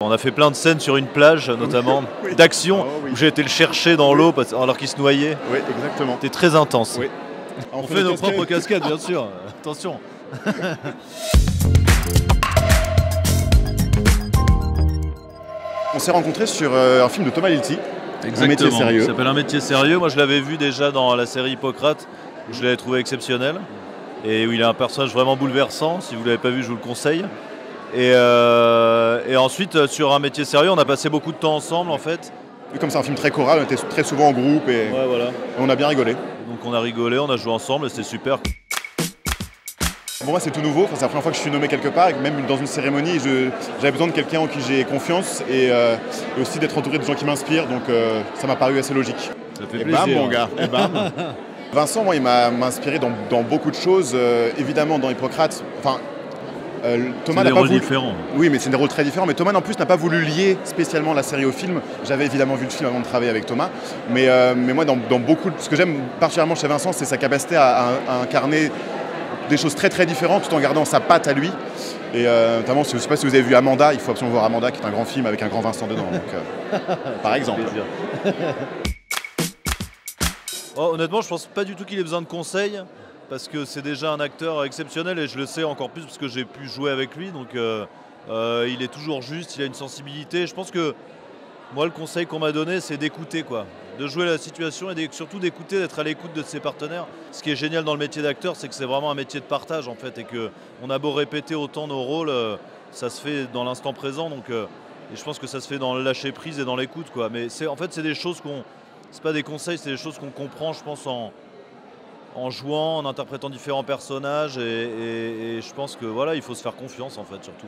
On a fait plein de scènes sur une plage, notamment oui. d'action, Oh, oui. où j'ai été le chercher dans l'eau alors qu'il se noyait. Oui, exactement. C'était très intense. Oui. On fait nos propres cascades, bien sûr. Attention. On s'est rencontrés sur un film de Thomas Lilti. Exactement. Un métier sérieux. Ça s'appelle Un métier sérieux. Moi, je l'avais vu déjà dans la série Hippocrate, où je l'avais trouvé exceptionnel. Et où il a un personnage vraiment bouleversant. Si vous ne l'avez pas vu, je vous le conseille. Et ensuite, sur Un métier sérieux, on a passé beaucoup de temps ensemble, en fait. Et comme c'est un film très choral, on était très souvent en groupe et Ouais, voilà. on a bien rigolé. Donc on a rigolé, on a joué ensemble et c'était super. Pour moi, c'est tout nouveau. Enfin, c'est la première fois que je suis nommé quelque part, et même dans une cérémonie, j'avais besoin de quelqu'un en qui j'ai confiance et aussi d'être entouré de gens qui m'inspirent. Donc ça m'a paru assez logique. Ça fait Et plaisir. bam, mon gars. Et bam. Vincent, moi, il m'a inspiré dans beaucoup de choses. Évidemment, dans Hippocrate. Enfin, Thomas C'est n'a des pas rôles voulu... différents. Oui, mais c'est des rôles très différents. Mais Thomas, en plus, n'a pas voulu lier spécialement la série au film. J'avais évidemment vu le film avant de travailler avec Thomas. Mais moi, dans beaucoup... Ce que j'aime particulièrement chez Vincent, c'est sa capacité à incarner des choses très très différentes tout en gardant sa patte à lui. Et notamment, je ne sais pas si vous avez vu Amanda, il faut absolument voir Amanda, qui est un grand film avec un grand Vincent dedans. Donc, par exemple. Oh, honnêtement, je pense pas du tout qu'il ait besoin de conseils, parce que c'est déjà un acteur exceptionnel et je le sais encore plus parce que j'ai pu jouer avec lui. Donc il est toujours juste, il a une sensibilité. Je pense que moi, le conseil qu'on m'a donné, c'est d'écouter, quoi. De jouer la situation et surtout d'écouter, d'être à l'écoute de ses partenaires. Ce qui est génial dans le métier d'acteur, c'est que c'est vraiment un métier de partage, en fait, et qu'on a beau répéter autant nos rôles, ça se fait dans l'instant présent. Donc, et je pense que ça se fait dans le lâcher prise et dans l'écoute, quoi. Mais en fait, c'est des choses c'est pas des conseils, c'est des choses qu'on comprend, je pense, en jouant, en interprétant différents personnages. Et je pense que voilà, il faut se faire confiance, en fait, surtout.